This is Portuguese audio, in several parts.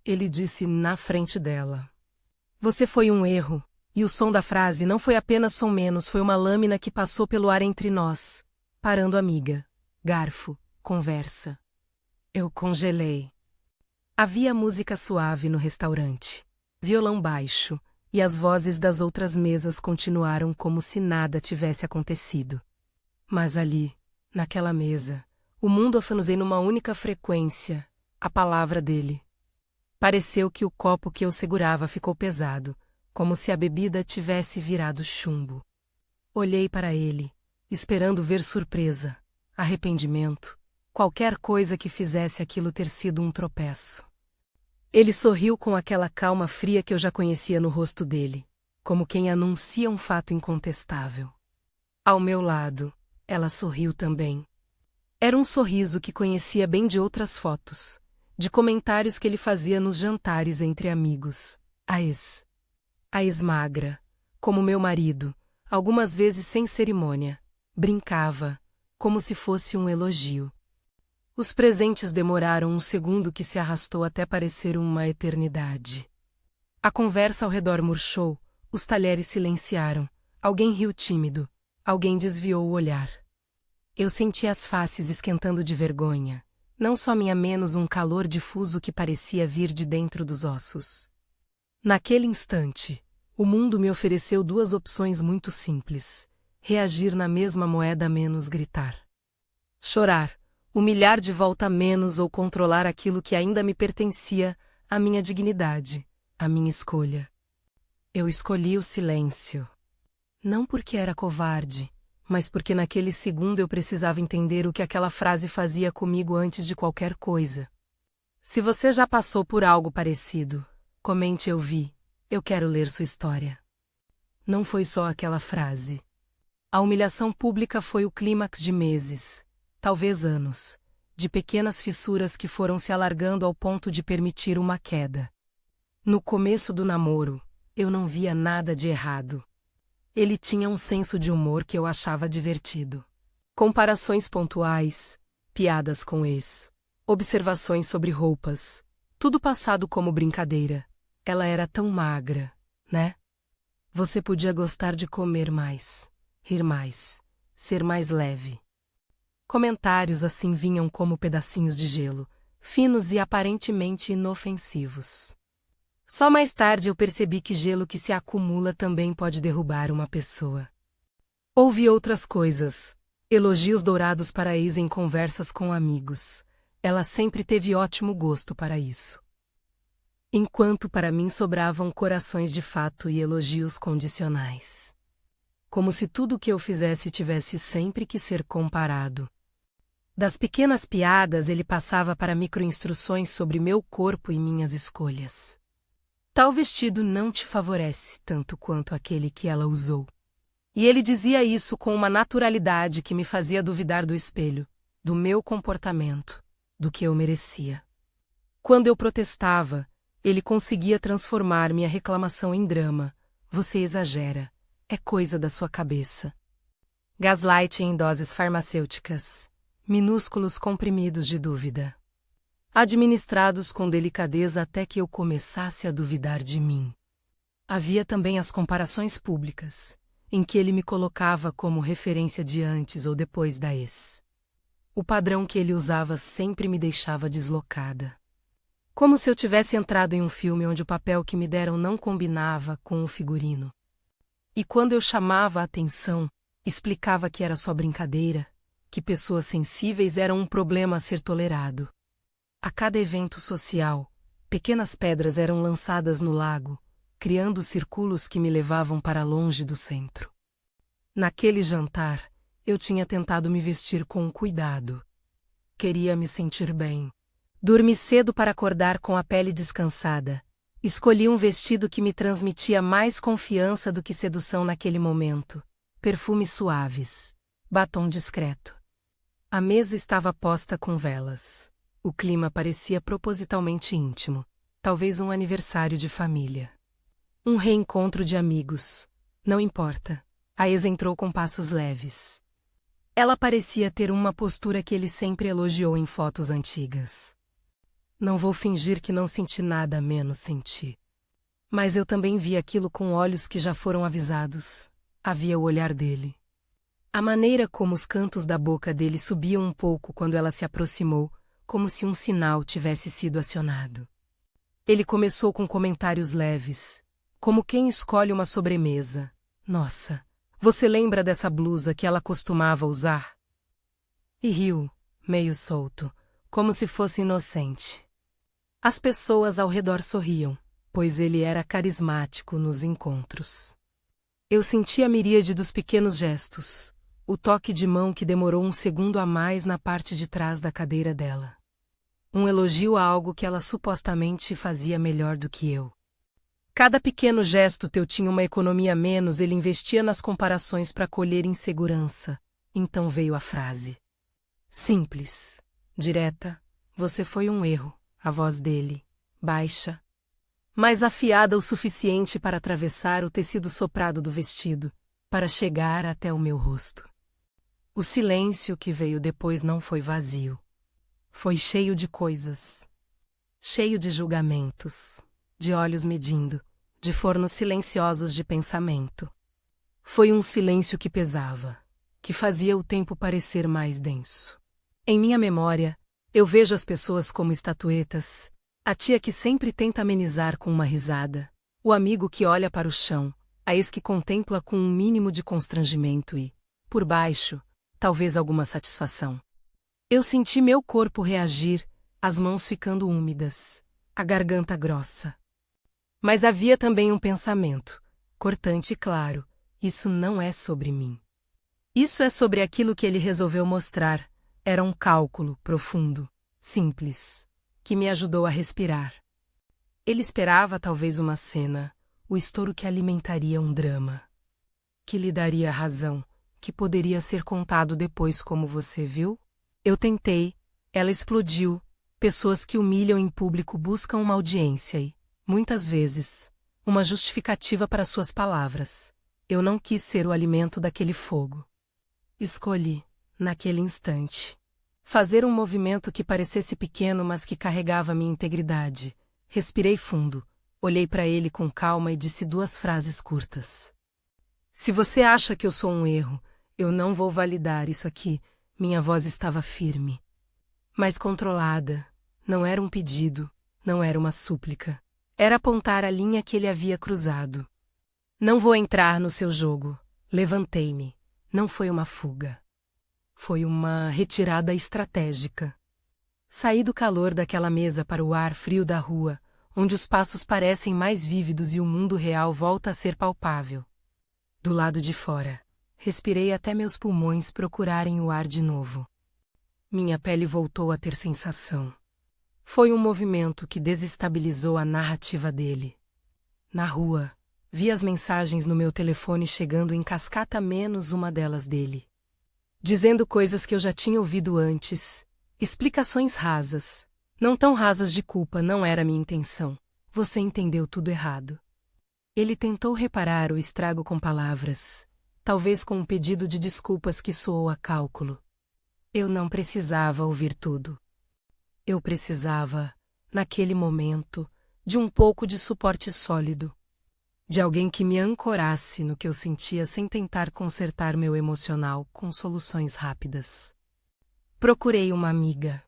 Ele disse na frente dela. Você foi um erro, e o som da frase não foi apenas som menos, foi uma lâmina que passou pelo ar entre nós, parando amiga, garfo, conversa. Eu congelei. Havia música suave no restaurante, violão baixo, e as vozes das outras mesas continuaram como se nada tivesse acontecido. Mas ali, naquela mesa, o mundo afanusei numa única frequência, a palavra dele. Pareceu que o copo que eu segurava ficou pesado, como se a bebida tivesse virado chumbo. Olhei para ele, esperando ver surpresa, arrependimento, qualquer coisa que fizesse aquilo ter sido um tropeço. Ele sorriu com aquela calma fria que eu já conhecia no rosto dele, como quem anuncia um fato incontestável. Ao meu lado, ela sorriu também. Era um sorriso que conhecia bem de outras fotos, de comentários que ele fazia nos jantares entre amigos. A ex magra, como meu marido, algumas vezes sem cerimônia, brincava, como se fosse um elogio. Os presentes demoraram um segundo que se arrastou até parecer uma eternidade. A conversa ao redor murchou, os talheres silenciaram, alguém riu tímido, alguém desviou o olhar. Eu senti as faces esquentando de vergonha, não só minha menos um calor difuso que parecia vir de dentro dos ossos. Naquele instante, o mundo me ofereceu duas opções muito simples: reagir na mesma moeda menos gritar. Chorar, humilhar de volta menos ou controlar aquilo que ainda me pertencia, a minha dignidade, a minha escolha. Eu escolhi o silêncio. Não porque era covarde, mas porque naquele segundo eu precisava entender o que aquela frase fazia comigo antes de qualquer coisa. Se você já passou por algo parecido, comente eu vi, eu quero ler sua história. Não foi só aquela frase. A humilhação pública foi o clímax de meses, talvez anos, de pequenas fissuras que foram se alargando ao ponto de permitir uma queda. No começo do namoro, eu não via nada de errado. Ele tinha um senso de humor que eu achava divertido. Comparações pontuais, piadas com ex, observações sobre roupas, tudo passado como brincadeira. Ela era tão magra, né? Você podia gostar de comer mais, rir mais, ser mais leve. Comentários assim vinham como pedacinhos de gelo, finos e aparentemente inofensivos. Só mais tarde eu percebi que gelo que se acumula também pode derrubar uma pessoa. Houve outras coisas. Elogios dourados para a ex em conversas com amigos. Ela sempre teve ótimo gosto para isso. Enquanto para mim sobravam corações de fato e elogios condicionais. Como se tudo o que eu fizesse tivesse sempre que ser comparado. Das pequenas piadas ele passava para microinstruções sobre meu corpo e minhas escolhas. Tal vestido não te favorece tanto quanto aquele que ela usou. E ele dizia isso com uma naturalidade que me fazia duvidar do espelho, do meu comportamento, do que eu merecia. Quando eu protestava, ele conseguia transformar minha reclamação em drama. Você exagera. É coisa da sua cabeça. Gaslighting em doses farmacêuticas. Minúsculos comprimidos de dúvida. Administrados com delicadeza até que eu começasse a duvidar de mim. Havia também as comparações públicas, em que ele me colocava como referência de antes ou depois da ex. O padrão que ele usava sempre me deixava deslocada. Como se eu tivesse entrado em um filme onde o papel que me deram não combinava com o figurino. E quando eu chamava a atenção, explicava que era só brincadeira, que pessoas sensíveis eram um problema a ser tolerado. A cada evento social, pequenas pedras eram lançadas no lago, criando círculos que me levavam para longe do centro. Naquele jantar, eu tinha tentado me vestir com cuidado. Queria me sentir bem. Dormi cedo para acordar com a pele descansada. Escolhi um vestido que me transmitia mais confiança do que sedução naquele momento. Perfumes suaves. Batom discreto. A mesa estava posta com velas. O clima parecia propositalmente íntimo, talvez um aniversário de família. Um reencontro de amigos. Não importa. A ex entrou com passos leves. Ela parecia ter uma postura que ele sempre elogiou em fotos antigas. Não vou fingir que não senti nada, menos senti. Mas eu também vi aquilo com olhos que já foram avisados. Havia o olhar dele. A maneira como os cantos da boca dele subiam um pouco quando ela se aproximou, como se um sinal tivesse sido acionado. Ele começou com comentários leves, como quem escolhe uma sobremesa. Nossa, você lembra dessa blusa que ela costumava usar? E riu, meio solto, como se fosse inocente. As pessoas ao redor sorriam, pois ele era carismático nos encontros. Eu senti a miríade dos pequenos gestos, o toque de mão que demorou um segundo a mais na parte de trás da cadeira dela. Um elogio a algo que ela supostamente fazia melhor do que eu. Cada pequeno gesto teu tinha uma economia a menos, ele investia nas comparações para colher insegurança. Então veio a frase. Simples, direta, você foi um erro, a voz dele, baixa, mas afiada o suficiente para atravessar o tecido soprado do vestido, para chegar até o meu rosto. O silêncio que veio depois não foi vazio. Foi cheio de coisas. Cheio de julgamentos, de olhos medindo, de fornos silenciosos de pensamento. Foi um silêncio que pesava, que fazia o tempo parecer mais denso. Em minha memória, eu vejo as pessoas como estatuetas, a tia que sempre tenta amenizar com uma risada, o amigo que olha para o chão, a ex que contempla com um mínimo de constrangimento e, por baixo, talvez alguma satisfação. Eu senti meu corpo reagir, as mãos ficando úmidas, a garganta grossa. Mas havia também um pensamento, cortante e claro, isso não é sobre mim. Isso é sobre aquilo que ele resolveu mostrar. Era um cálculo profundo, simples, que me ajudou a respirar. Ele esperava talvez uma cena, o estouro que alimentaria um drama. Que lhe daria razão, que poderia ser contado depois como você viu? Eu tentei, ela explodiu. Pessoas que humilham em público buscam uma audiência e, muitas vezes, uma justificativa para suas palavras. Eu não quis ser o alimento daquele fogo. Escolhi, naquele instante, fazer um movimento que parecesse pequeno, mas que carregava minha integridade. Respirei fundo, olhei para ele com calma e disse 2 frases curtas. Se você acha que eu sou um erro, eu não vou validar isso aqui. Minha voz estava firme, mas controlada. Não era um pedido, não era uma súplica. Era apontar a linha que ele havia cruzado. Não vou entrar no seu jogo. Levantei-me. Não foi uma fuga. Foi uma retirada estratégica. Saí do calor daquela mesa para o ar frio da rua, onde os passos parecem mais vívidos e o mundo real volta a ser palpável. Do lado de fora, respirei até meus pulmões procurarem o ar de novo. Minha pele voltou a ter sensação. Foi um movimento que desestabilizou a narrativa dele. Na rua, vi as mensagens no meu telefone chegando em cascata, menos uma delas dele. Dizendo coisas que eu já tinha ouvido antes, explicações rasas. Não tão rasas de culpa, não era minha intenção. Você entendeu tudo errado. Ele tentou reparar o estrago com palavras, talvez com um pedido de desculpas que soou a cálculo. Eu não precisava ouvir tudo. Eu precisava, naquele momento, de um pouco de suporte sólido. De alguém que me ancorasse no que eu sentia sem tentar consertar meu emocional com soluções rápidas. Procurei uma amiga.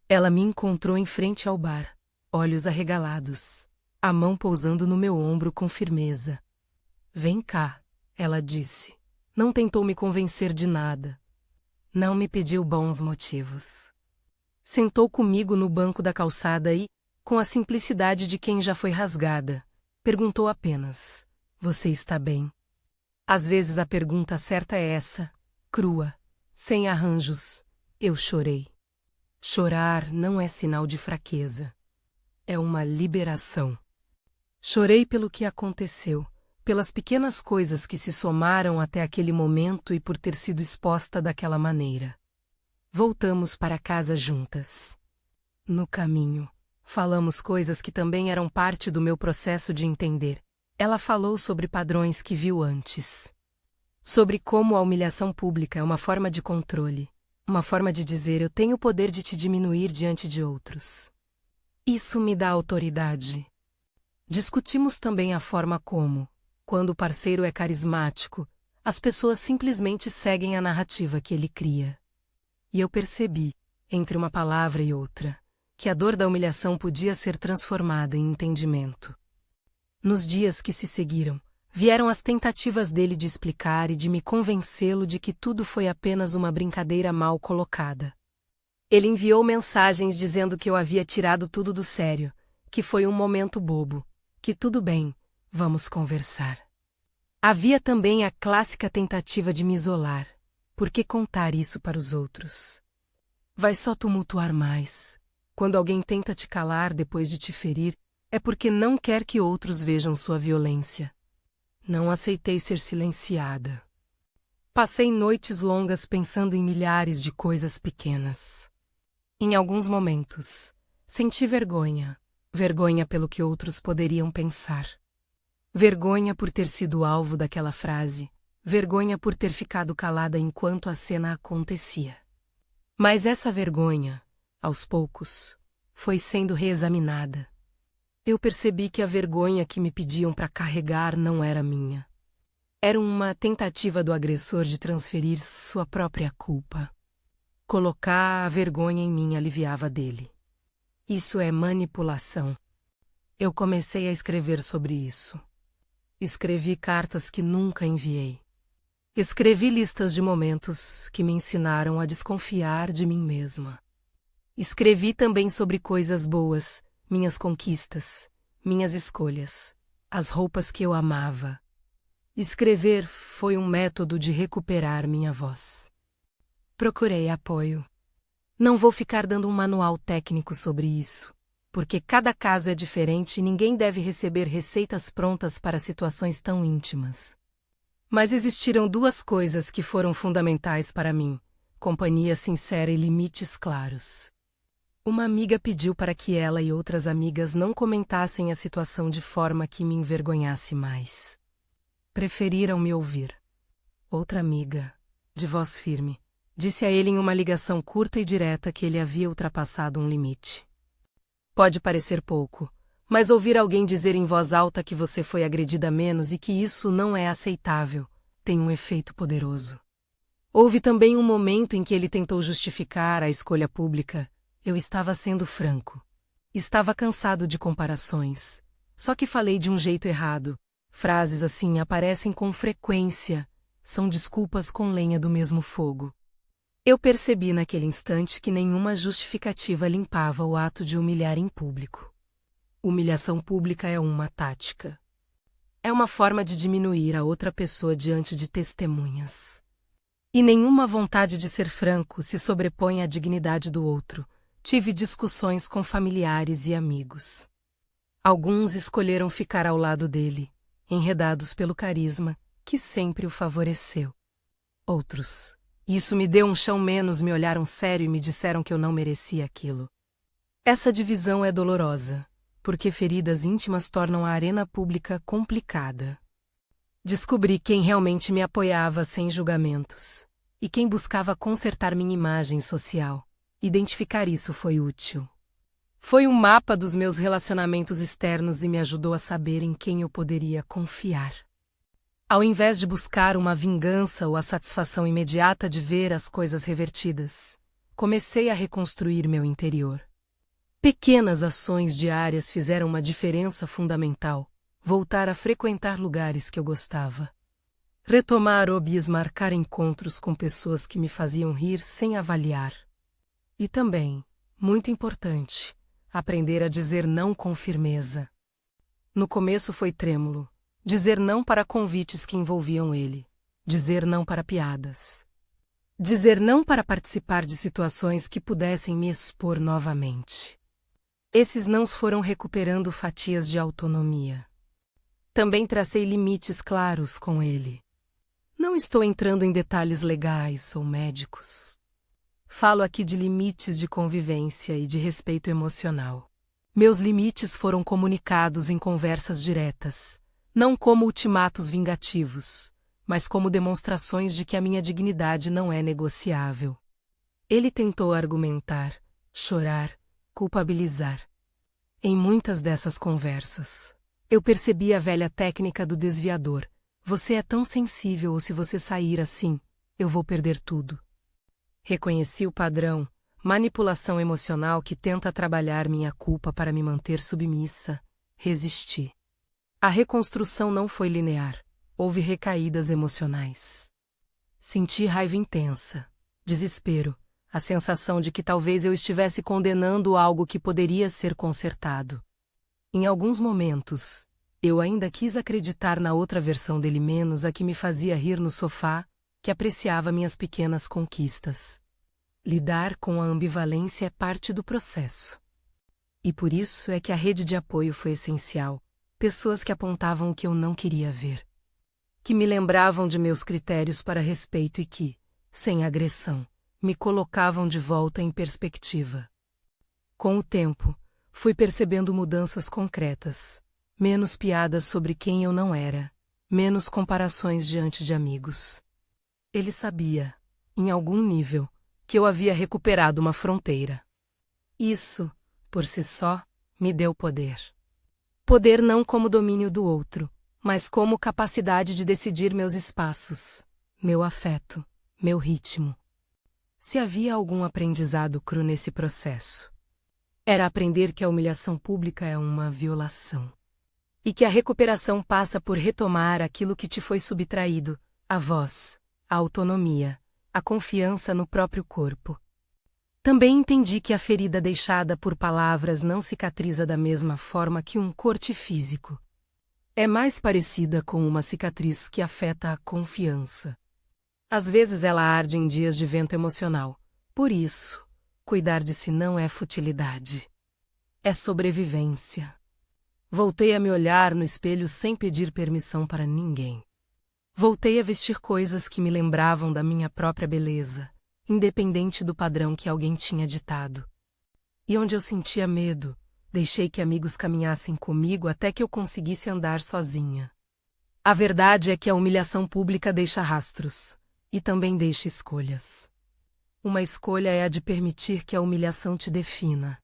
Ela me encontrou em frente ao bar, olhos arregalados, a mão pousando no meu ombro com firmeza. Vem cá, ela disse. Não tentou me convencer de nada. Não me pediu bons motivos. Sentou comigo no banco da calçada e, com a simplicidade de quem já foi rasgada, perguntou apenas: você está bem? Às vezes a pergunta certa é essa, crua, sem arranjos. Eu chorei. Chorar não é sinal de fraqueza. É uma liberação. Chorei pelo que aconteceu, pelas pequenas coisas que se somaram até aquele momento e por ter sido exposta daquela maneira. Voltamos para casa juntas. No caminho, falamos coisas que também eram parte do meu processo de entender. Ela falou sobre padrões que viu antes. Sobre como a humilhação pública é uma forma de controle, uma forma de dizer eu tenho o poder de te diminuir diante de outros. Isso me dá autoridade. Discutimos também a forma como, quando o parceiro é carismático, as pessoas simplesmente seguem a narrativa que ele cria. E eu percebi, entre uma palavra e outra, que a dor da humilhação podia ser transformada em entendimento. Nos dias que se seguiram, vieram as tentativas dele de explicar e de me convencê-lo de que tudo foi apenas uma brincadeira mal colocada. Ele enviou mensagens dizendo que eu havia tirado tudo do sério, que foi um momento bobo, que tudo bem, vamos conversar. Havia também a clássica tentativa de me isolar. Por que contar isso para os outros? Vai só tumultuar mais. Quando alguém tenta te calar depois de te ferir, é porque não quer que outros vejam sua violência. Não aceitei ser silenciada. Passei noites longas pensando em milhares de coisas pequenas. Em alguns momentos, senti vergonha. Vergonha pelo que outros poderiam pensar. Vergonha por ter sido alvo daquela frase. Vergonha por ter ficado calada enquanto a cena acontecia. Mas essa vergonha, aos poucos, foi sendo reexaminada. Eu percebi que a vergonha que me pediam para carregar não era minha. Era uma tentativa do agressor de transferir sua própria culpa. Colocar a vergonha em mim aliviava dele. Isso é manipulação. Eu comecei a escrever sobre isso. Escrevi cartas que nunca enviei. Escrevi listas de momentos que me ensinaram a desconfiar de mim mesma. Escrevi também sobre coisas boas, minhas conquistas, minhas escolhas, as roupas que eu amava. Escrever foi um método de recuperar minha voz. Procurei apoio. Não vou ficar dando um manual técnico sobre isso, porque cada caso é diferente e ninguém deve receber receitas prontas para situações tão íntimas. Mas existiram duas coisas que foram fundamentais para mim: companhia sincera e limites claros. Uma amiga pediu para que ela e outras amigas não comentassem a situação de forma que me envergonhasse mais. Preferiram me ouvir. Outra amiga, de voz firme, disse a ele em uma ligação curta e direta que ele havia ultrapassado um limite. Pode parecer pouco, mas ouvir alguém dizer em voz alta que você foi agredida menos e que isso não é aceitável tem um efeito poderoso. Houve também um momento em que ele tentou justificar a escolha pública. Eu estava sendo franco. Estava cansado de comparações. Só que falei de um jeito errado. Frases assim aparecem com frequência. São desculpas com lenha do mesmo fogo. Eu percebi naquele instante que nenhuma justificativa limpava o ato de humilhar em público. Humilhação pública é uma tática. É uma forma de diminuir a outra pessoa diante de testemunhas. E nenhuma vontade de ser franco se sobrepõe à dignidade do outro. Tive discussões com familiares e amigos. Alguns escolheram ficar ao lado dele, enredados pelo carisma, que sempre o favoreceu. Outros, isso me deu um chão menos, me olharam sério e me disseram que eu não merecia aquilo. Essa divisão é dolorosa, porque feridas íntimas tornam a arena pública complicada. Descobri quem realmente me apoiava sem julgamentos, e quem buscava consertar minha imagem social. Identificar isso foi útil. Foi um mapa dos meus relacionamentos externos e me ajudou a saber em quem eu poderia confiar. Ao invés de buscar uma vingança ou a satisfação imediata de ver as coisas revertidas, comecei a reconstruir meu interior. Pequenas ações diárias fizeram uma diferença fundamental. Voltar a frequentar lugares que eu gostava. Retomar hobbies, marcar encontros com pessoas que me faziam rir sem avaliar. E também, muito importante, aprender a dizer não com firmeza. No começo foi trêmulo. Dizer não para convites que envolviam ele. Dizer não para piadas. Dizer não para participar de situações que pudessem me expor novamente. Esses nãos foram recuperando fatias de autonomia. Também tracei limites claros com ele. Não estou entrando em detalhes legais ou médicos. Falo aqui de limites de convivência e de respeito emocional. Meus limites foram comunicados em conversas diretas, não como ultimatos vingativos, mas como demonstrações de que a minha dignidade não é negociável. Ele tentou argumentar, chorar, culpabilizar. Em muitas dessas conversas, eu percebi a velha técnica do desviador. Você é tão sensível ou se você sair assim, eu vou perder tudo. Reconheci o padrão, manipulação emocional que tenta trabalhar minha culpa para me manter submissa. Resisti. A reconstrução não foi linear. Houve recaídas emocionais. Senti raiva intensa, desespero, a sensação de que talvez eu estivesse condenando algo que poderia ser consertado. Em alguns momentos, eu ainda quis acreditar na outra versão dele, menos a que me fazia rir no sofá, que apreciava minhas pequenas conquistas. Lidar com a ambivalência é parte do processo. E por isso é que a rede de apoio foi essencial. Pessoas que apontavam o que eu não queria ver. Que me lembravam de meus critérios para respeito e que, sem agressão, me colocavam de volta em perspectiva. Com o tempo, fui percebendo mudanças concretas. Menos piadas sobre quem eu não era. Menos comparações diante de amigos. Ele sabia, em algum nível, que eu havia recuperado uma fronteira. Isso, por si só, me deu poder. Poder não como domínio do outro, mas como capacidade de decidir meus espaços, meu afeto, meu ritmo. Se havia algum aprendizado cru nesse processo, era aprender que a humilhação pública é uma violação. E que a recuperação passa por retomar aquilo que te foi subtraído, a voz, a autonomia, a confiança no próprio corpo. Também entendi que a ferida deixada por palavras não cicatriza da mesma forma que um corte físico. É mais parecida com uma cicatriz que afeta a confiança. Às vezes ela arde em dias de vento emocional. Por isso, cuidar de si não é futilidade. É sobrevivência. Voltei a me olhar no espelho sem pedir permissão para ninguém. Voltei a vestir coisas que me lembravam da minha própria beleza, independente do padrão que alguém tinha ditado. E onde eu sentia medo, deixei que amigos caminhassem comigo até que eu conseguisse andar sozinha. A verdade é que a humilhação pública deixa rastros, e também deixa escolhas. Uma escolha é a de permitir que a humilhação te defina.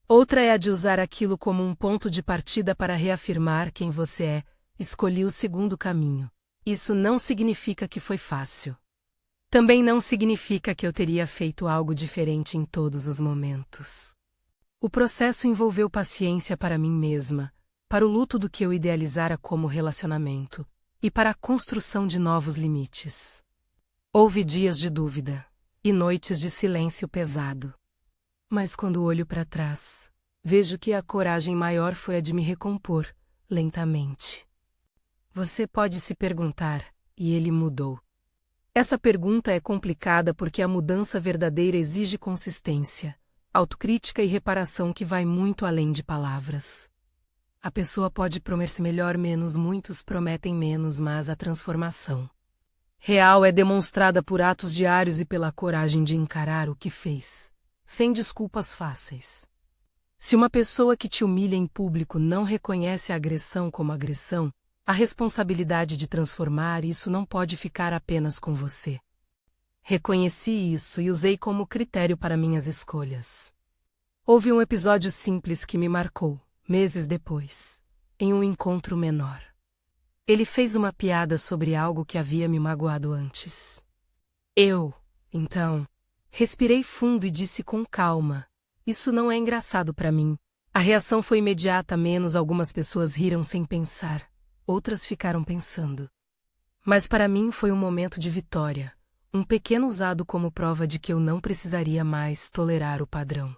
Outra é a de usar aquilo como um ponto de partida para reafirmar quem você é. Escolhi o segundo caminho. Isso não significa que foi fácil. Também não significa que eu teria feito algo diferente em todos os momentos. O processo envolveu paciência para mim mesma, para o luto do que eu idealizara como relacionamento, e para a construção de novos limites. Houve dias de dúvida, e noites de silêncio pesado. Mas quando olho para trás, vejo que a coragem maior foi a de me recompor, lentamente. Você pode se perguntar, e ele mudou? Essa pergunta é complicada porque a mudança verdadeira exige consistência, autocrítica e reparação que vai muito além de palavras. A pessoa pode prometer melhor menos, muitos prometem menos, mas a transformação real é demonstrada por atos diários e pela coragem de encarar o que fez, sem desculpas fáceis. Se uma pessoa que te humilha em público não reconhece a agressão como agressão, a responsabilidade de transformar isso não pode ficar apenas com você. Reconheci isso e usei como critério para minhas escolhas. Houve um episódio simples que me marcou, meses depois, em um encontro menor. Ele fez uma piada sobre algo que havia me magoado antes. Eu, então, respirei fundo e disse com calma: isso não é engraçado para mim. A reação foi imediata, menos algumas pessoas riram sem pensar. Outras ficaram pensando. Mas para mim foi um momento de vitória, um pequeno usado como prova de que eu não precisaria mais tolerar o padrão.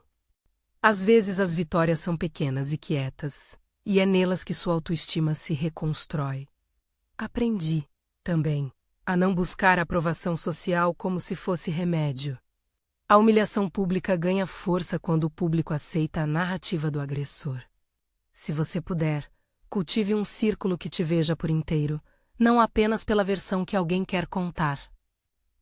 Às vezes as vitórias são pequenas e quietas, e é nelas que sua autoestima se reconstrói. Aprendi, também, a não buscar a aprovação social como se fosse remédio. A humilhação pública ganha força quando o público aceita a narrativa do agressor. Se você puder, cultive um círculo que te veja por inteiro, não apenas pela versão que alguém quer contar.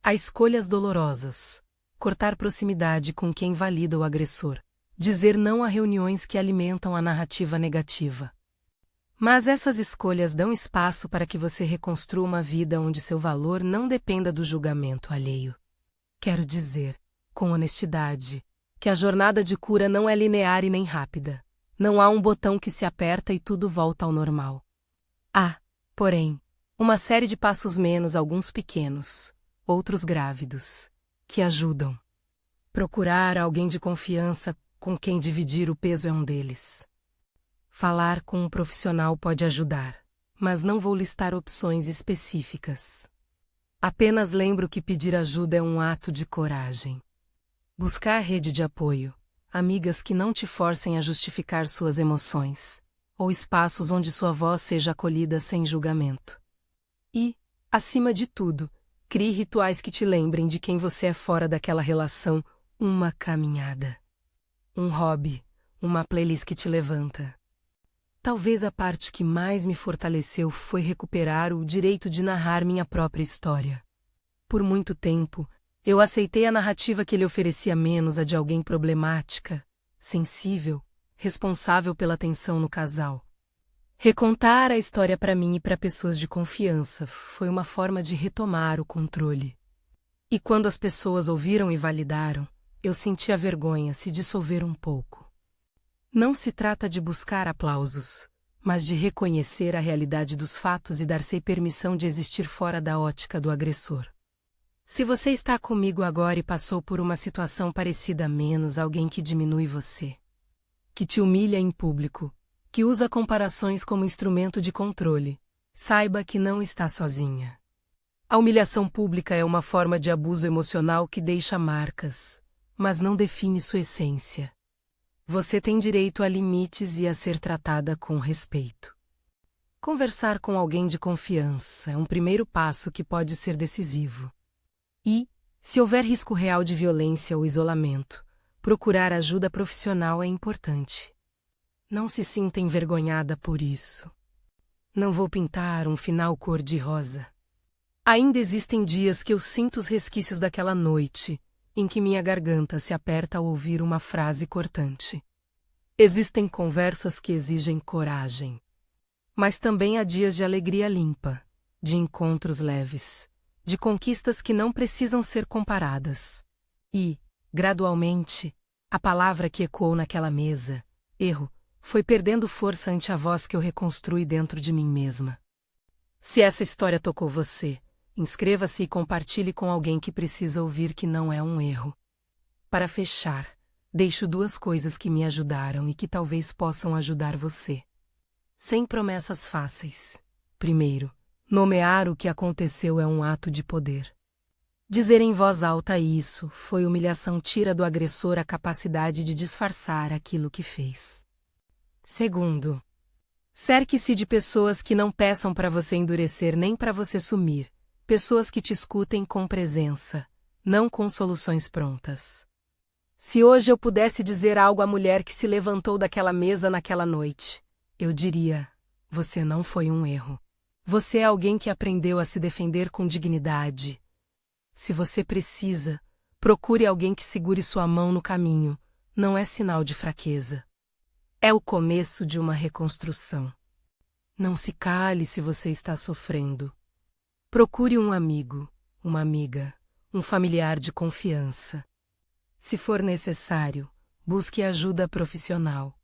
Há escolhas dolorosas. Cortar proximidade com quem valida o agressor. Dizer não a reuniões que alimentam a narrativa negativa. Mas essas escolhas dão espaço para que você reconstrua uma vida onde seu valor não dependa do julgamento alheio. Quero dizer, com honestidade, que a jornada de cura não é linear e nem rápida. Não há um botão que se aperta e tudo volta ao normal. Há, porém, uma série de passos menos, alguns pequenos, outros grávidos, que ajudam. Procurar alguém de confiança com quem dividir o peso é um deles. Falar com um profissional pode ajudar, mas não vou listar opções específicas. Apenas lembro que pedir ajuda é um ato de coragem. Buscar rede de apoio, amigas que não te forcem a justificar suas emoções, ou espaços onde sua voz seja acolhida sem julgamento. E, acima de tudo, crie rituais que te lembrem de quem você é fora daquela relação, uma caminhada, um hobby, uma playlist que te levanta. Talvez a parte que mais me fortaleceu foi recuperar o direito de narrar minha própria história. Por muito tempo, eu aceitei a narrativa que ele oferecia menos a de alguém problemática, sensível, responsável pela tensão no casal. Recontar a história para mim e para pessoas de confiança foi uma forma de retomar o controle. E quando as pessoas ouviram e validaram, eu senti a vergonha se dissolver um pouco. Não se trata de buscar aplausos, mas de reconhecer a realidade dos fatos e dar-se permissão de existir fora da ótica do agressor. Se você está comigo agora e passou por uma situação parecida a menos alguém que diminui você, que te humilha em público, que usa comparações como instrumento de controle, saiba que não está sozinha. A humilhação pública é uma forma de abuso emocional que deixa marcas, mas não define sua essência. Você tem direito a limites e a ser tratada com respeito. Conversar com alguém de confiança é um primeiro passo que pode ser decisivo. E, se houver risco real de violência ou isolamento, procurar ajuda profissional é importante. Não se sinta envergonhada por isso. Não vou pintar um final cor-de-rosa. Ainda existem dias que eu sinto os resquícios daquela noite, em que minha garganta se aperta ao ouvir uma frase cortante. Existem conversas que exigem coragem. Mas também há dias de alegria limpa, de encontros leves, de conquistas que não precisam ser comparadas. E, gradualmente, a palavra que ecoou naquela mesa, erro, foi perdendo força ante a voz que eu reconstruí dentro de mim mesma. Se essa história tocou você, inscreva-se e compartilhe com alguém que precisa ouvir que não é um erro. Para fechar, deixo 2 coisas que me ajudaram e que talvez possam ajudar você. Sem promessas fáceis. Primeiro, nomear o que aconteceu é um ato de poder. Dizer em voz alta isso foi humilhação, tira do agressor a capacidade de disfarçar aquilo que fez. Segundo, cerque-se de pessoas que não peçam para você endurecer nem para você sumir. Pessoas que te escutem com presença, não com soluções prontas. Se hoje eu pudesse dizer algo à mulher que se levantou daquela mesa naquela noite, eu diria: você não foi um erro. Você é alguém que aprendeu a se defender com dignidade. Se você precisa, procure alguém que segure sua mão no caminho. Não é sinal de fraqueza. É o começo de uma reconstrução. Não se cale se você está sofrendo. Procure um amigo, uma amiga, um familiar de confiança. Se for necessário, busque ajuda profissional.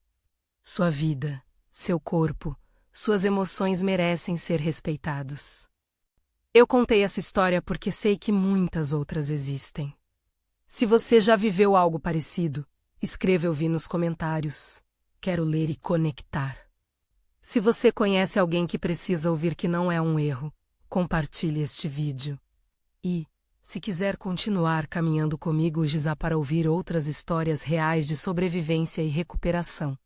Sua vida, seu corpo, suas emoções merecem ser respeitados. Eu contei essa história porque sei que muitas outras existem. Se você já viveu algo parecido, escreva eu vi nos comentários. Quero ler e conectar. Se você conhece alguém que precisa ouvir que não é um erro, compartilhe este vídeo. E, se quiser continuar caminhando comigo já para ouvir outras histórias reais de sobrevivência e recuperação,